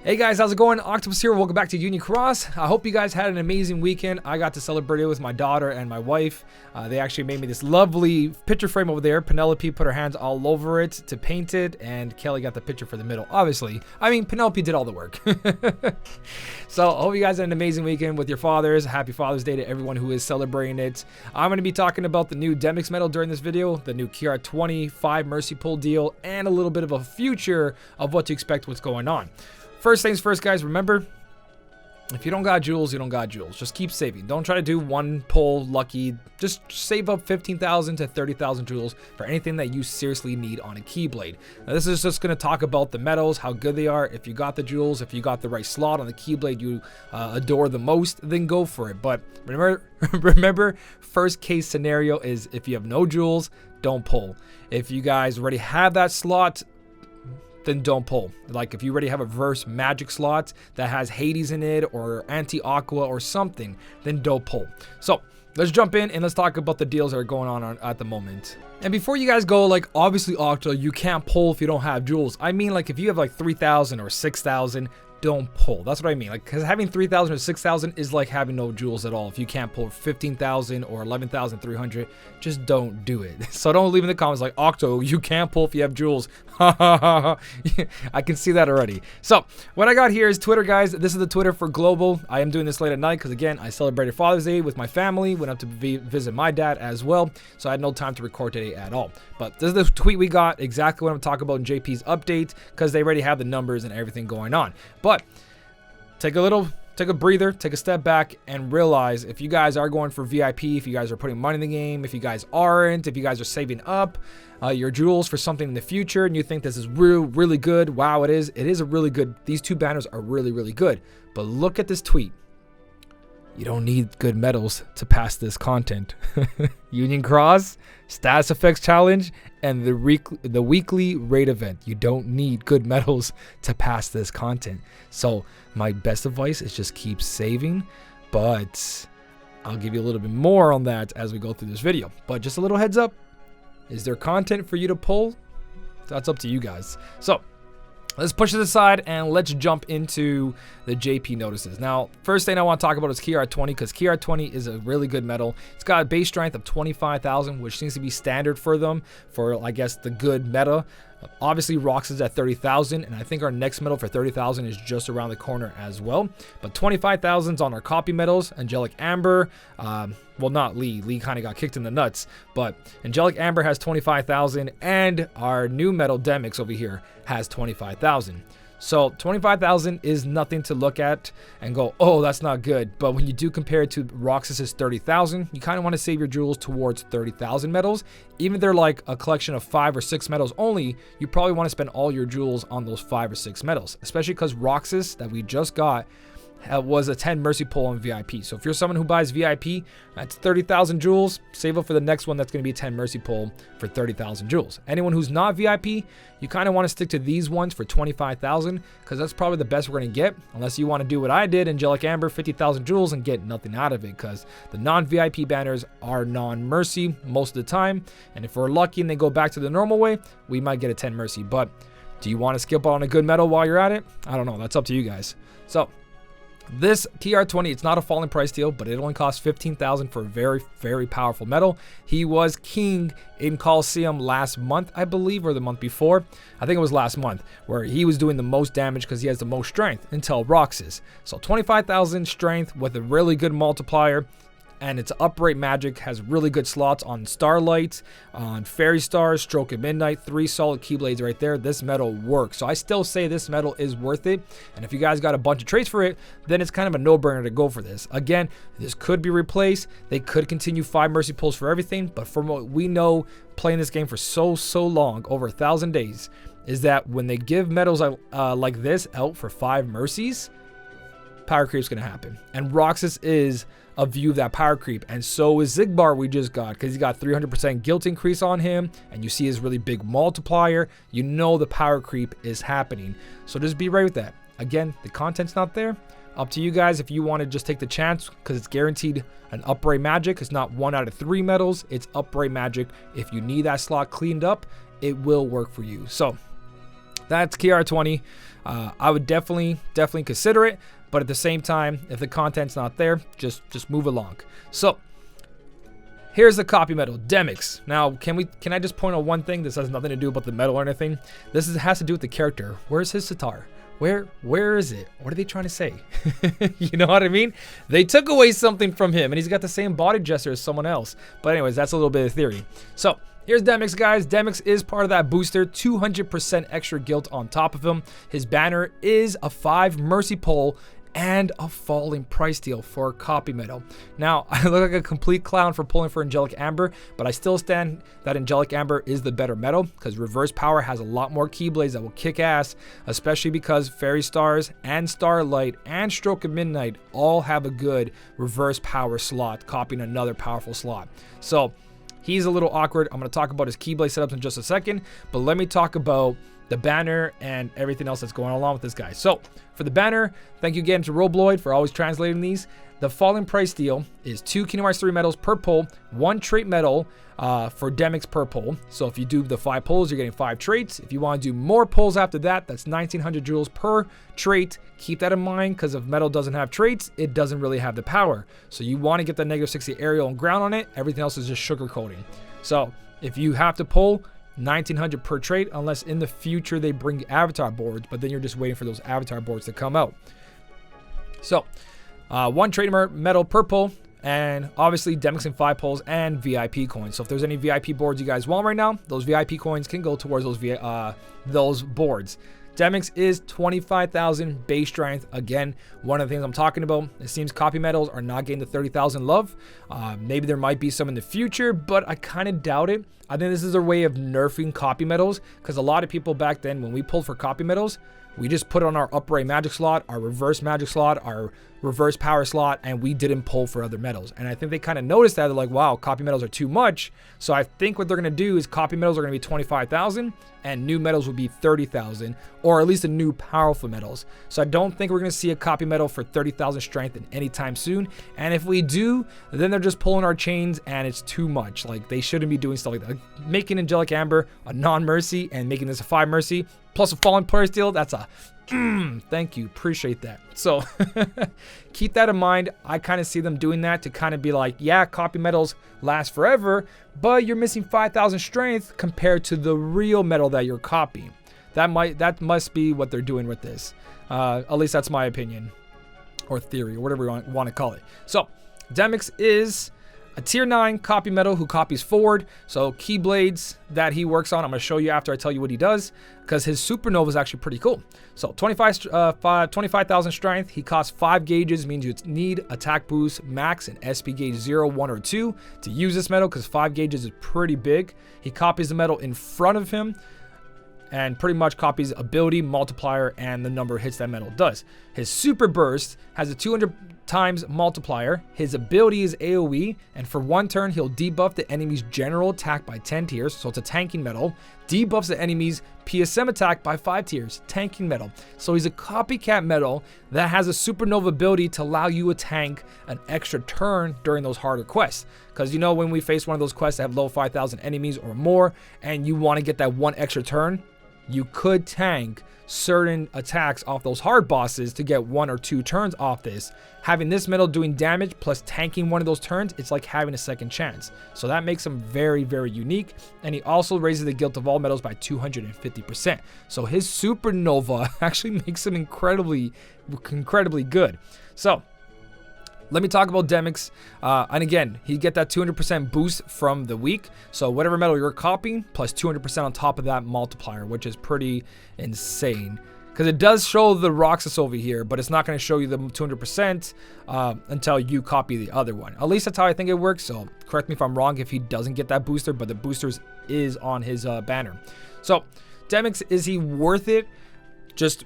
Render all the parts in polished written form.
Hey guys, how's it going? Octopus here. Welcome back to Union Cross. I hope you guys had an amazing weekend. I got to celebrate it with my daughter and my wife. They actually made me this lovely picture frame over there. Penelope put her hands all over it to paint it, and Kelly got the picture for the middle, obviously. I mean, Penelope did all the work. So I hope you guys had an amazing weekend with your fathers. Happy Father's Day to everyone who is celebrating it. I'm going to be talking about the new Demyx medal during this video, the new KH3 5 Mercy Pull deal, and a little bit of a future of what to expect, what's going on. First things first, guys, remember, if you don't got jewels, you don't got jewels. Just keep saving. Don't try to do one pull lucky. Just save up 15,000 to 30,000 jewels for anything that you seriously need on a Keyblade. Now, this is just going to talk about the medals, how good they are. If you got the jewels, if you got the right slot on the Keyblade you adore the most, then go for it. But remember, first case scenario is if you have no jewels, don't pull. If you guys already have that slot, then don't pull. Like if you already have a verse magic slot that has Hades in it or anti-aqua or something, then don't pull. So let's jump in and let's talk about the deals that are going on at the moment. And before you guys go, like, obviously Octo, you can't pull if you don't have jewels. I mean, like, if you have like 3,000 or 6,000, don't pull. That's what I mean. Like, because having 3,000 or 6,000 is like having no jewels at all. If you can't pull 15,000 or 11,300, just don't do it. So don't leave in the comments like, Octo, you can't pull if you have jewels. I can see that already. So what I got here is Twitter, guys. This is the Twitter for global. I am doing this late at night because, again, I celebrated Father's Day with my family. Went up to visit my dad as well. So I had no time to record today at all. But this is the tweet we got, exactly what I'm talking about in JP's update, because they already have the numbers and everything going on. But take a breather, take a step back, and realize if you guys are going for VIP, if you guys are putting money in the game, if you guys aren't, if you guys are saving up your jewels for something in the future, and you think this is really good, wow, it is a really good, these two banners are really good. But look at this tweet. You don't need good medals to pass this content. Union Cross, Status Effects Challenge, and the weekly raid event. You don't need good medals to pass this content. So my best advice is just keep saving, but I'll give you a little bit more on that as we go through this video. But just a little heads up, is there content for you to pull? That's up to you guys. So let's push it aside and let's jump into the JP notices. Now, first thing I want to talk about is KH3 because KH3 is a really good medal. It's got a base strength of 25,000, which seems to be standard for them for, I guess, the good meta. Obviously, Rox is at 30,000, and I think our next medal for 30,000 is just around the corner as well. But 25,000 is on our copy medals. Angelic Amber, well, not Lee. Lee kind of got kicked in the nuts, but Angelic Amber has 25,000, and our new medal Demyx over here has 25,000. So 25,000 is nothing to look at and go, oh, that's not good. But when you do compare it to Roxas's 30,000, you kind of want to save your jewels towards 30,000 medals. Even if they're like a collection of 5 or 6 medals only, you probably want to spend all your jewels on those 5 or 6 medals, especially because Roxas that we just got was a 10 mercy pull on VIP. So if you're someone who buys VIP, that's 30,000 jewels. Save up for the next one that's going to be a 10 mercy pull for 30,000 jewels. Anyone who's not VIP, you kind of want to stick to these ones for 25,000 because that's probably the best we're going to get, unless you want to do what I did, Angelic Amber, 50,000 jewels and get nothing out of it, because the non-VIP banners are non-mercy most of the time. And if we're lucky and they go back to the normal way, we might get a 10 mercy. But do you want to skip on a good medal while you're at it? I don't know. That's up to you guys. So this KH3, it's not a falling price deal, but it only costs 15,000 for a very powerful medal. He was king in Coliseum last month, I believe, or the month before. I think it was last month, where he was doing the most damage because he has the most strength until Roxas. So 25,000 strength with a really good multiplier. And its upright magic has really good slots on Starlight, on Fairy Stars, Stroke at Midnight, 3 solid Keyblades right there. This medal works. So I still say this medal is worth it. And if you guys got a bunch of traits for it, then it's kind of a no-brainer to go for this. Again, this could be replaced. They could continue 5 mercy pulls for everything. But from what we know, playing this game for so long, over 1,000 days, is that when they give medals like this out for 5 mercies, power creep's going to happen. And Roxas is a view of that power creep, and so is Zigbar we just got, because he's got 300% guilt increase on him, and you see his really big multiplier. You know the power creep is happening, so just be ready with that. Again, the content's not there. Up to you guys if you want to just take the chance, because it's guaranteed an upright magic. It's not 1 out of 3 medals, it's upright magic. If you need that slot cleaned up, it will work for you. So That's KR20. I would definitely consider it, but at the same time, if the content's not there, just move along. So here's the copy metal, Demyx. Now, can I just point out one thing? This has nothing to do about the metal or anything. Has to do with the character. Where's his sitar? Where is it? What are they trying to say? You know what I mean? They took away something from him, and he's got the same body gesture as someone else. But anyways, that's a little bit of theory. So here's Demyx, guys. Demyx is part of that booster, 200% extra guilt on top of him. His banner is a 5 mercy pull and a falling price deal for copy metal. Now, I look like a complete clown for pulling for Angelic Amber, but I still stand that Angelic Amber is the better metal because Reverse Power has a lot more Keyblades that will kick ass, especially because Fairy Stars and Starlight and Stroke of Midnight all have a good Reverse Power slot, copying another powerful slot. So he's a little awkward. I'm going to talk about his Keyblade setups in just a second, but let me talk about the banner and everything else that's going along with this guy. So for the banner, thank you again to Robloid for always translating these. The falling price deal is 2 Kingdom Hearts 3 medals per pull, 1 trait medal for Demyx per pull. So if you do the 5 pulls, you're getting 5 traits. If you want to do more pulls after that, that's 1900 jewels per trait. Keep that in mind, because if metal doesn't have traits, it doesn't really have the power. So you want to get the -60 aerial and ground on it. Everything else is just sugar coating. So if you have to pull 1900 per trait, unless in the future they bring avatar boards, but then you're just waiting for those avatar boards to come out. So 1 trait medal per pull, and obviously Demyx in 5 pulls and VIP coins. So if there's any VIP boards you guys want right now, those VIP coins can go towards those boards. Demyx is 25,000 base strength. Again, one of the things I'm talking about, it seems copy medals are not getting the 30,000 love. Maybe there might be some in the future, but I kind of doubt it. I think this is their way of nerfing copy medals, because a lot of people back then, when we pulled for copy medals, we just put on our upright magic slot, our reverse magic slot, our reverse power slot, and we didn't pull for other medals. And I think they kind of noticed that. They're like, wow, copy medals are too much. So I think what they're going to do is copy medals are going to be 25,000 and new medals will be 30,000, or at least the new powerful medals. So I don't think we're going to see a copy medal for 30,000 strength anytime soon. And if we do, then they're just pulling our chains and it's too much. Like, they shouldn't be doing stuff like that. Like making Angelic Amber a non-mercy and making this a 5 mercy plus a fallen price deal, that's a thank you, appreciate that. So keep that in mind. I kind of see them doing that to kind of be like, yeah, copy medals last forever, but you're missing 5,000 strength compared to the real medal that you're copying. That must be what they're doing with this. At least that's my opinion, or theory, or whatever you want to call it. So Demyx is a tier 9 copy medal who copies forward. So Keyblades that he works on, I'm going to show you after I tell you what he does, because his Supernova is actually pretty cool. So 25,000 strength. He costs 5 gauges, means you need attack boost max and SP gauge 0, 1, or 2 to use this medal, because 5 gauges is pretty big. He copies the medal in front of him and pretty much copies ability, multiplier, and the number of hits that medal does. His Super Burst has a 200 times multiplier. His ability is AoE, and for 1 turn, he'll debuff the enemy's general attack by 10 tiers, so it's a tanking medal. Debuffs the enemy's PSM attack by 5 tiers, tanking medal. So he's a copycat medal that has a Supernova ability to allow you to tank an extra turn during those harder quests. Because you know, when we face one of those quests that have low 5,000 enemies or more, and you want to get that 1 extra turn, you could tank certain attacks off those hard bosses to get 1 or 2 turns off this. Having this medal doing damage plus tanking one of those turns, it's like having a second chance. So that makes him very, very unique. And he also raises the guilt of all medals by 250%. So his Supernova actually makes him incredibly good. So let me talk about Demyx. And again, he get that 200% boost from the week. So whatever medal you're copying, plus 200% on top of that multiplier, which is pretty insane. Because it does show the Roxas over here, but it's not going to show you the 200% until you copy the other one. At least that's how I think it works. So correct me if I'm wrong if he doesn't get that booster, but the boosters is on his banner. So Demyx, is he worth it? Just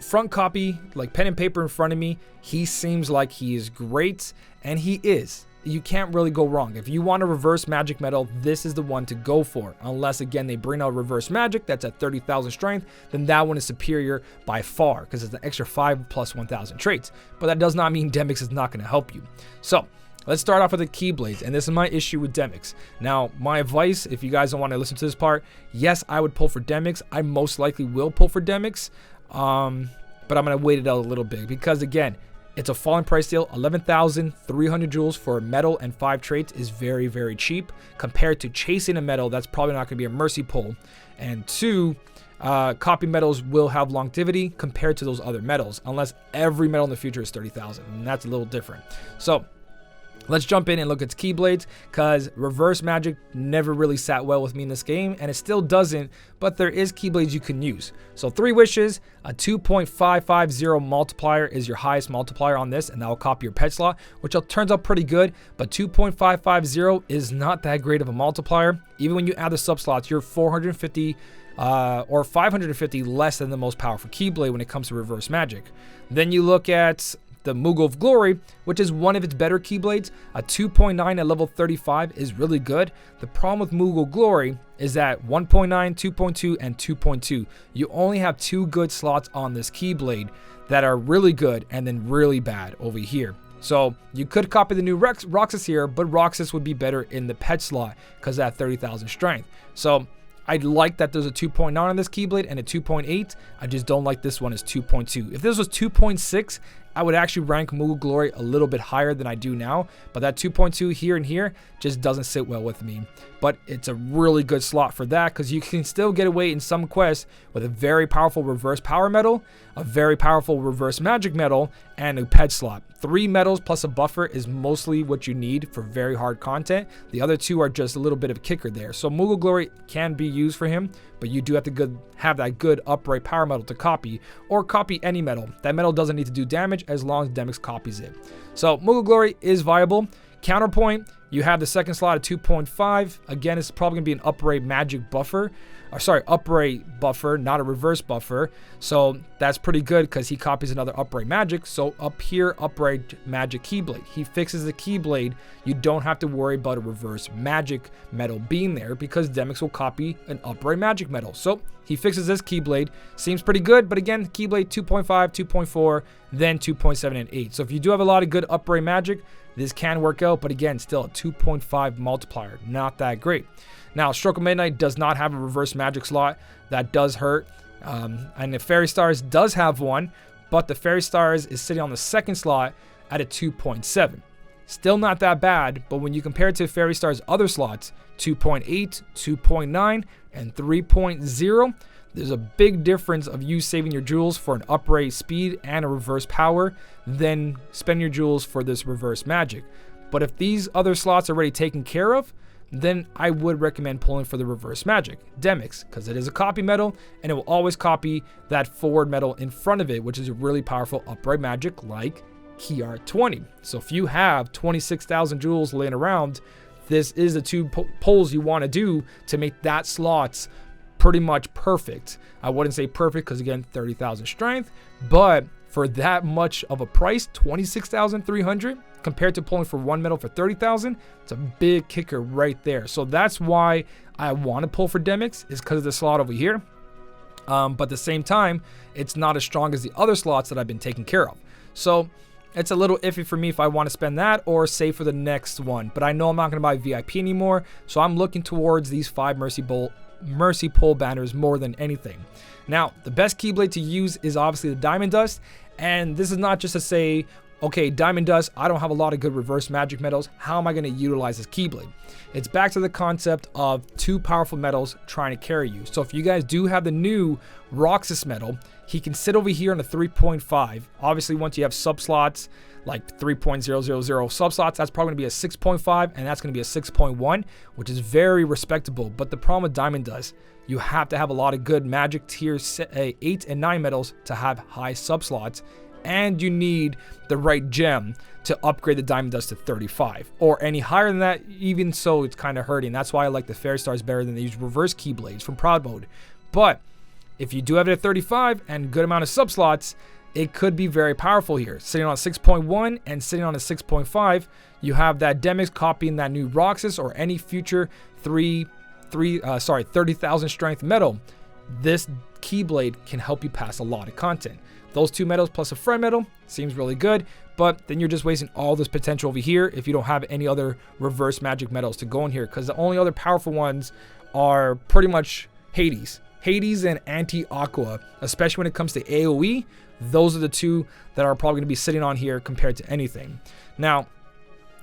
front copy, like pen and paper in front of me. He seems like he is great, and he is. You can't really go wrong. If you want a reverse magic medal, this is the one to go for. Unless, again, they bring out reverse magic that's at 30,000 strength, then that one is superior by far, because it's an extra 5 plus 1,000 traits. But that does not mean Demyx is not going to help you. So let's start off with the Keyblades, and this is my issue with Demyx. Now, my advice, if you guys don't want to listen to this part, yes, I would pull for Demyx. I most likely will pull for Demyx, but I'm going to wait it out a little bit because, again, it's a falling price deal. 11,300 jewels for a metal and 5 traits is very, very cheap compared to chasing a metal. That's probably not going to be a mercy pull. And 2, copy metals will have longevity compared to those other metals, unless every metal in the future is 30,000, and that's a little different. So let's jump in and look at Keyblades, because reverse magic never really sat well with me in this game, and it still doesn't, but there is Keyblades you can use. So 3 wishes, a 2.550 multiplier is your highest multiplier on this, and that will copy your pet slot, which turns out pretty good, but 2.550 is not that great of a multiplier. Even when you add the subslots, you're 450 or 550 less than the most powerful Keyblade when it comes to reverse magic. Then you look at the Moogle of Glory, which is one of its better Keyblades. A 2.9 at level 35 is really good. The problem with Moogle Glory is that 1.9, 2.2, and 2.2, you only have 2 good slots on this Keyblade that are really good and then really bad over here. So you could copy the new Roxas here, but Roxas would be better in the pet slot because of that 30,000 strength. So I like that there's a 2.9 on this Keyblade and a 2.8. I just don't like this one as 2.2. If this was 2.6, I would actually rank Moogle Glory a little bit higher than I do now, but that 2.2 here and here just doesn't sit well with me. But it's a really good slot for that because you can still get away in some quests with a very powerful reverse power metal, a very powerful reverse magic metal, and a pet slot. 3 metals plus a buffer is mostly what you need for very hard content. The other 2 are just a little bit of a kicker there. So Moogle Glory can be used for him, but you do have to have that good upright power metal to copy, or copy any metal. That metal doesn't need to do damage as long as Demyx copies it. So Moogle Glory is viable. Counterpoint, you have the second slot at 2.5. Again, it's probably going to be an upright magic buffer. Upright buffer, not a reverse buffer. So that's pretty good because he copies another upright magic. So up here, upright magic Keyblade. He fixes the Keyblade. You don't have to worry about a reverse magic metal being there because Demyx will copy an upright magic metal. So he fixes this Keyblade. Seems pretty good, but again, Keyblade 2.5, 2.4, then 2.7 and 8. So if you do have a lot of good upright magic, this can work out, but again, still a 2.5 multiplier. Not that great. Now, Stroke of Midnight does not have a reverse magic slot. That does hurt. And the Fairy Stars does have one, but the Fairy Stars is sitting on the second slot at a 2.7. Still not that bad, but when you compare it to Fairy Stars' other slots, 2.8, 2.9, and 3.0, there's a big difference of you saving your jewels for an upright speed and a reverse power than spend your jewels for this reverse magic. But if these other slots are already taken care of, then I would recommend pulling for the reverse magic, Demyx, because it is a copy metal and it will always copy that forward metal in front of it, which is a really powerful upright magic like KH3. So if you have 26,000 jewels laying around, this is the 2 pulls you want to do to make that slots pretty much perfect. I wouldn't say perfect because again, 30,000 strength, but for that much of a price, 26,300 compared to pulling for 1 metal for 30,000, it's a big kicker right there. So that's why I want to pull for Demyx, is because of the slot over here. But at the same time, it's not as strong as the other slots that I've been taking care of. So it's a little iffy for me if I want to spend that or save for the next one. But I know I'm not going to buy VIP anymore, so I'm looking towards these 5 Mercy Pull banners more than anything. Now, the best Keyblade to use is obviously the Diamond Dust, and this is not just to say, okay, Diamond Dust, I don't have a lot of good reverse magic metals. How am I going to utilize this Keyblade? It's back to the concept of 2 powerful metals trying to carry you. So if you guys do have the new Roxas metal, he can sit over here on a 3.5. Obviously, once you have subslots, like 3.000 subslots, that's probably going to be a 6.5, and that's going to be a 6.1, which is very respectable. But the problem with Diamond Dust, you have to have a lot of good magic tier 8 and 9 metals to have high subslots, and you need the right gem to upgrade the Diamond Dust to 35 or any higher than that. Even so, it's kind of hurting. That's why I like the Fairy Stars better than these reverse Keyblades from Proud Mode. But if you do have it at 35 and good amount of subslots, it could be very powerful here. Sitting on a 6.1 and sitting on a 6.5, you have that Demyx copying that new Roxas or any future 30,000 strength metal. This Keyblade can help you pass a lot of content. those 2 metals plus a friend metal seems really good, but then you're just wasting all this potential over here if you don't have any other reverse magic metals to go in here, because the only other powerful ones are pretty much Hades and Anti-Aqua, especially when it comes to AoE. Those are the 2 that are probably going to be sitting on here compared to anything. Now,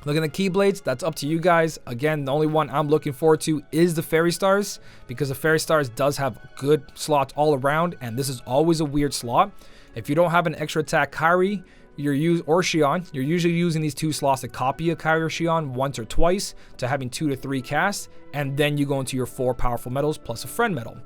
looking at Keyblades, that's up to you guys. Again, the only one I'm looking forward to is the Fairy Stars, because the Fairy Stars does have good slots all around, and this is always a weird slot. If you don't have an extra attack Kairi, or Xion, you're usually using these 2 slots to copy a Kairi or Xion once or twice to having 2 to 3 casts, and then you go into your 4 powerful metals plus a friend metal.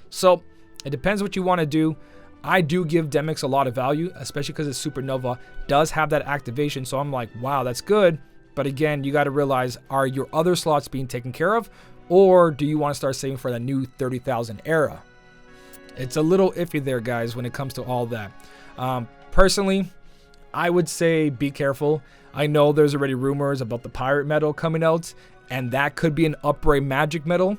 So it depends what you want to do. I do give Demyx a lot of value, especially because its Supernova does have that activation. So I'm like, wow, that's good. But again, you got to realize, are your other slots being taken care of? Or do you want to start saving for that new 30,000 era? It's a little iffy there, guys, when it comes to all that. Personally, I would say be careful. I know there's already rumors about the pirate metal coming out, and that could be an upgrade magic metal.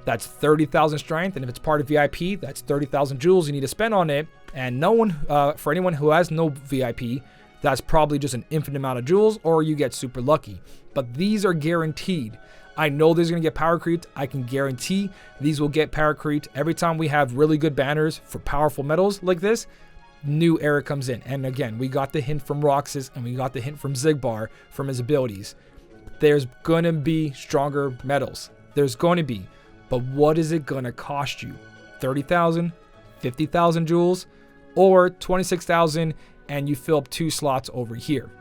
That's 30,000 strength, and if it's part of VIP, that's 30,000 jewels you need to spend on it. And no one, for anyone who has no VIP, that's probably just an infinite amount of jewels, or you get super lucky. But these are guaranteed. I know there's going to get power creeped. I can guarantee these will get power creeped. Every time we have really good banners for powerful metals like this, new era comes in. And again, we got the hint from Roxas, and we got the hint from Xigbar from his abilities. There's going to be stronger metals. There's going to be. But what is it going to cost you? 30,000, 50,000 jewels, or 26,000 and you fill up 2 slots over here?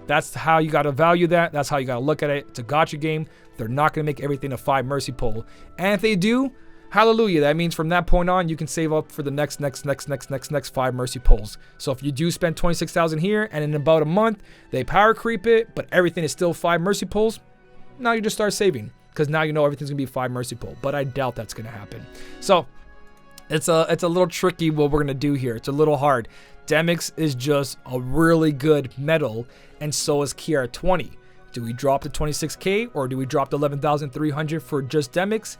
That's how you got to value that. That's how you got to look at it. It's a gotcha game. They're not going to make everything a 5 mercy pull. And if they do, hallelujah. That means from that point on, you can save up for the next 5 mercy pulls. So if you do spend 26,000 here and in about a month, they power creep it, but everything is still 5 mercy pulls, now you just start saving. Because now you know everything's going to be 5 mercy pull. But I doubt that's going to happen. So it's a little tricky what we're going to do here. It's a little hard. Demyx is just a really good metal. And so is KR20. Do we drop the 26k or do we drop the 11,300 for just Demyx?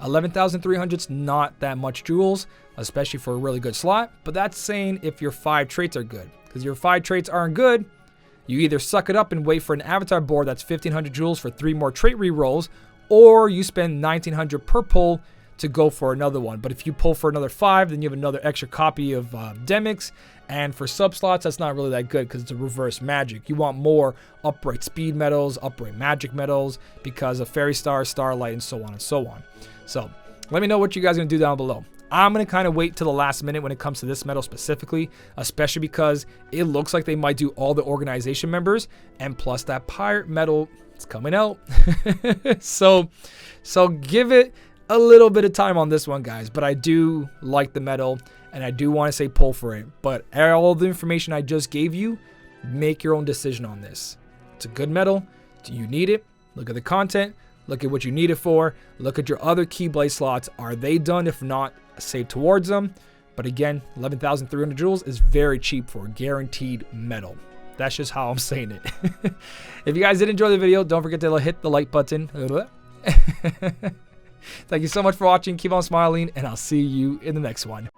11,300 is not that much jewels, especially for a really good slot. But that's saying if your 5 traits are good. Because your 5 traits aren't good, you either suck it up and wait for an avatar board that's 1,500 jewels for 3 more trait rerolls, or you spend 1,900 per pull to go for another one. But if you pull for another 5, then you have another extra copy of Demyx. And for sub slots, that's not really that good because it's a reverse magic. You want more upright speed metals, upright magic metals, because of Fairy Star, Starlight, and so on and so on. So let me know what you guys are going to do down below. I'm going to kind of wait till the last minute when it comes to this metal specifically, especially because it looks like they might do all the organization members, and plus that pirate metal is coming out. so give it a little bit of time on this one, guys, but I do like the metal and I do want to say pull for it. But all the information I just gave you, make your own decision on this. It's a good metal. Do you need it? Look at the content. Look at what you need it for. Look at your other Keyblade slots. Are they done? If not, save towards them. But again, 11,300 jewels is very cheap for a guaranteed metal. That's just how I'm saying it. If you guys did enjoy the video, don't forget to hit the like button. Thank you so much for watching. Keep on smiling, and I'll see you in the next one.